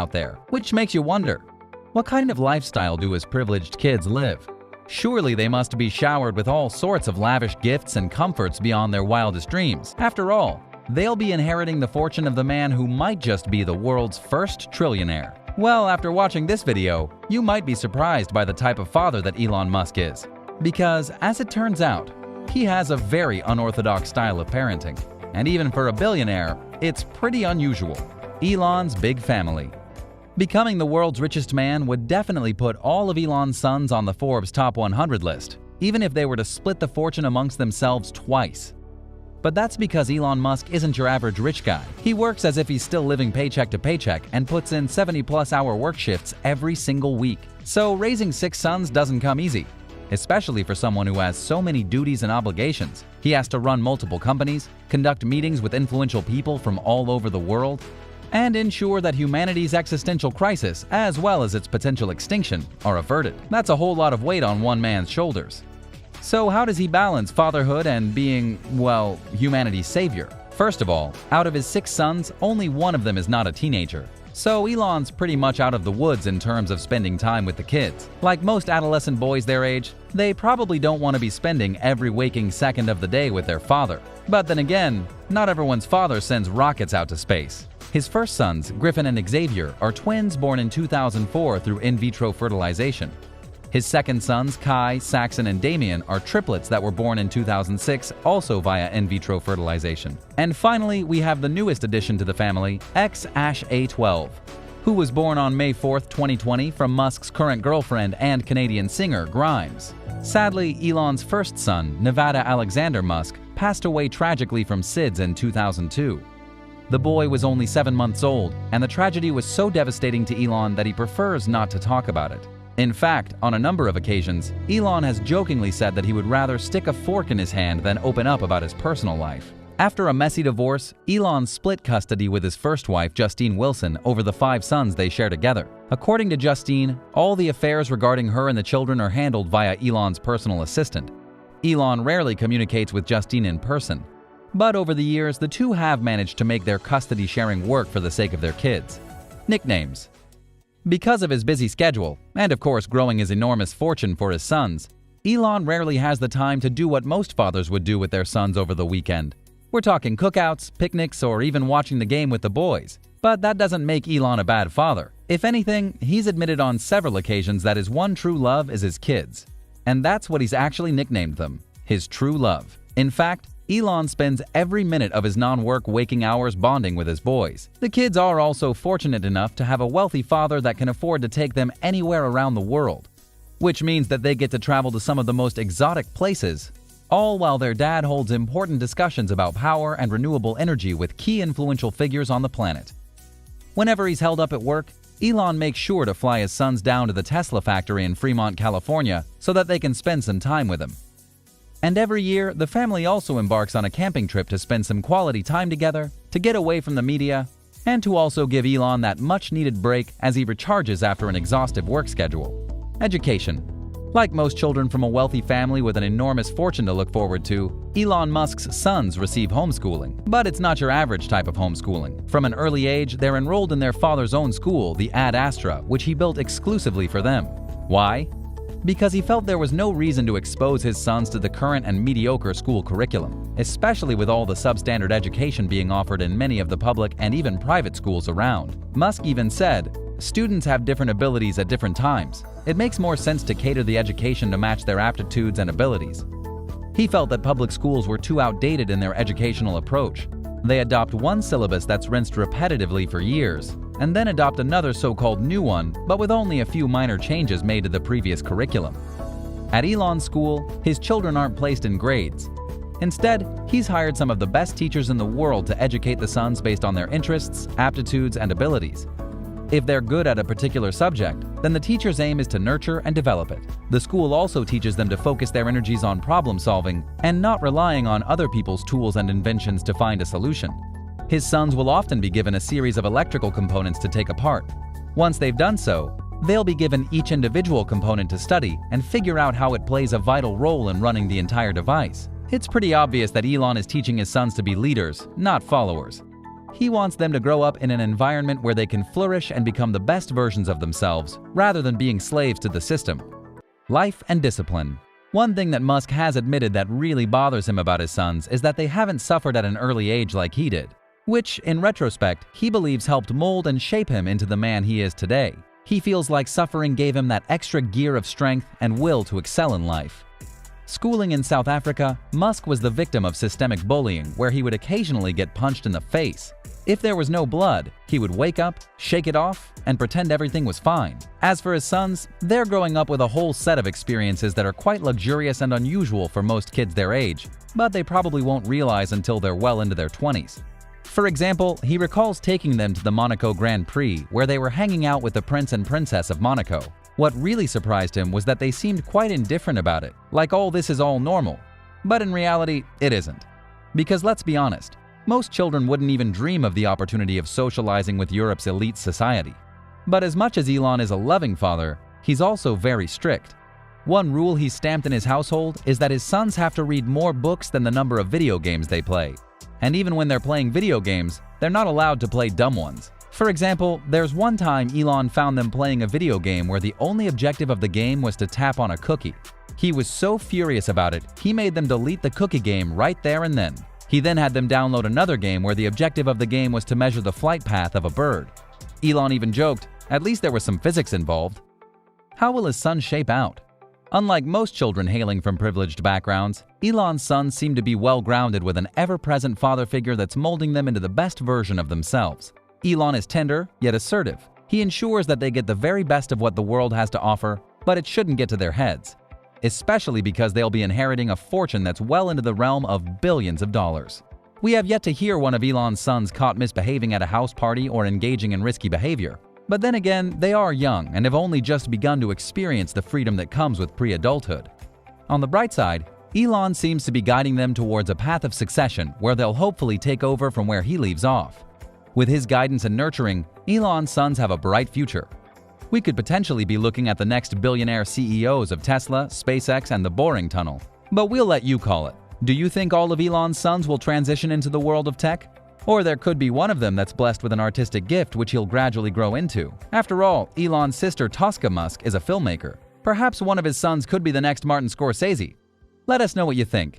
out there, which makes you wonder, what kind of lifestyle do his privileged kids live? Surely they must be showered with all sorts of lavish gifts and comforts beyond their wildest dreams. After all, they'll be inheriting the fortune of the man who might just be the world's first trillionaire. Well, after watching this video, you might be surprised by the type of father that Elon Musk is. Because, as it turns out, he has a very unorthodox style of parenting. And even for a billionaire, it's pretty unusual. Elon's big family. Becoming the world's richest man would definitely put all of Elon's sons on the Forbes Top 100 list, even if they were to split the fortune amongst themselves twice. But that's because Elon Musk isn't your average rich guy. He works as if he's still living paycheck to paycheck and puts in 70+ hour work shifts every single week. So raising 6 sons doesn't come easy, especially for someone who has so many duties and obligations. He has to run multiple companies, conduct meetings with influential people from all over the world, and ensure that humanity's existential crisis, as well as its potential extinction, are averted. That's a whole lot of weight on one man's shoulders. So how does he balance fatherhood and being, well, humanity's savior? First of all, out of his 6 sons, only one of them is not a teenager. So Elon's pretty much out of the woods in terms of spending time with the kids. Like most adolescent boys their age, they probably don't want to be spending every waking second of the day with their father. But then again, not everyone's father sends rockets out to space. His first sons, Griffin and Xavier, are twins born in 2004 through in vitro fertilization. His second sons, Kai, Saxon, and Damien, are triplets that were born in 2006, also via in vitro fertilization. And finally, we have the newest addition to the family, Ash-A12, who was born on May 4, 2020 from Musk's current girlfriend and Canadian singer, Grimes. Sadly, Elon's first son, Nevada Alexander Musk, passed away tragically from SIDS in 2002. The boy was only 7 months old, and the tragedy was so devastating to Elon that he prefers not to talk about it. In fact, on a number of occasions, Elon has jokingly said that he would rather stick a fork in his hand than open up about his personal life. After a messy divorce, Elon split custody with his first wife, Justine Wilson, over the 5 sons they share together. According to Justine, all the affairs regarding her and the children are handled via Elon's personal assistant. Elon rarely communicates with Justine in person. But over the years, the two have managed to make their custody sharing work for the sake of their kids. Nicknames. Because of his busy schedule, and of course growing his enormous fortune for his sons, Elon rarely has the time to do what most fathers would do with their sons over the weekend. We're talking cookouts, picnics, or even watching the game with the boys. But that doesn't make Elon a bad father. If anything, he's admitted on several occasions that his one true love is his kids. And that's what he's actually nicknamed them, his true love. In fact, Elon spends every minute of his non-work waking hours bonding with his boys. The kids are also fortunate enough to have a wealthy father that can afford to take them anywhere around the world, which means that they get to travel to some of the most exotic places, all while their dad holds important discussions about power and renewable energy with key influential figures on the planet. Whenever he's held up at work, Elon makes sure to fly his sons down to the Tesla factory in Fremont, California, so that they can spend some time with him. And every year, the family also embarks on a camping trip to spend some quality time together, to get away from the media, and to also give Elon that much-needed break as he recharges after an exhaustive work schedule. Education. Like most children from a wealthy family with an enormous fortune to look forward to, Elon Musk's sons receive homeschooling. But it's not your average type of homeschooling. From an early age, they're enrolled in their father's own school, the Ad Astra, which he built exclusively for them. Why? Because he felt there was no reason to expose his sons to the current and mediocre school curriculum, especially with all the substandard education being offered in many of the public and even private schools around. Musk even said, "Students have different abilities at different times. It makes more sense to cater the education to match their aptitudes and abilities." He felt that public schools were too outdated in their educational approach. They adopt one syllabus that's rinsed repetitively for years, and then adopt another so-called new one, but with only a few minor changes made to the previous curriculum. At Elon's school, his children aren't placed in grades. Instead, he's hired some of the best teachers in the world to educate the sons based on their interests, aptitudes, and abilities. If they're good at a particular subject, then the teacher's aim is to nurture and develop it. The school also teaches them to focus their energies on problem solving and not relying on other people's tools and inventions to find a solution. His sons will often be given a series of electrical components to take apart. Once they've done so, they'll be given each individual component to study and figure out how it plays a vital role in running the entire device. It's pretty obvious that Elon is teaching his sons to be leaders, not followers. He wants them to grow up in an environment where they can flourish and become the best versions of themselves, rather than being slaves to the system. Life and discipline. One thing that Musk has admitted that really bothers him about his sons is that they haven't suffered at an early age like he did, which, in retrospect, he believes helped mold and shape him into the man he is today. He feels like suffering gave him that extra gear of strength and will to excel in life. Schooling in South Africa, Musk was the victim of systemic bullying, where he would occasionally get punched in the face. If there was no blood, he would wake up, shake it off, and pretend everything was fine. As for his sons, they're growing up with a whole set of experiences that are quite luxurious and unusual for most kids their age, but they probably won't realize until they're well into their 20s. For example, he recalls taking them to the Monaco Grand Prix, where they were hanging out with the Prince and Princess of Monaco. What really surprised him was that they seemed quite indifferent about it, like all this is all normal. But in reality, it isn't. Because let's be honest, most children wouldn't even dream of the opportunity of socializing with Europe's elite society. But as much as Elon is a loving father, he's also very strict. One rule he's stamped in his household is that his sons have to read more books than the number of video games they play. And even when they're playing video games, they're not allowed to play dumb ones. For example, there's one time Elon found them playing a video game where the only objective of the game was to tap on a cookie. He was so furious about it, he made them delete the cookie game right there and then. He then had them download another game where the objective of the game was to measure the flight path of a bird. Elon even joked, at least there was some physics involved. How will his son shape out? Unlike most children hailing from privileged backgrounds, Elon's sons seem to be well-grounded with an ever-present father figure that's molding them into the best version of themselves. Elon is tender, yet assertive. He ensures that they get the very best of what the world has to offer, but it shouldn't get to their heads. Especially because they'll be inheriting a fortune that's well into the realm of billions of dollars. We have yet to hear one of Elon's sons caught misbehaving at a house party or engaging in risky behavior. But then again, they are young and have only just begun to experience the freedom that comes with pre-adulthood. On the bright side, Elon seems to be guiding them towards a path of succession where they'll hopefully take over from where he leaves off. With his guidance and nurturing, Elon's sons have a bright future. We could potentially be looking at the next billionaire CEOs of Tesla, SpaceX, and the Boring Tunnel. But we'll let you call it. Do you think all of Elon's sons will transition into the world of tech? Or there could be one of them that's blessed with an artistic gift which he'll gradually grow into. After all, Elon's sister Tosca Musk is a filmmaker. Perhaps one of his sons could be the next Martin Scorsese. Let us know what you think.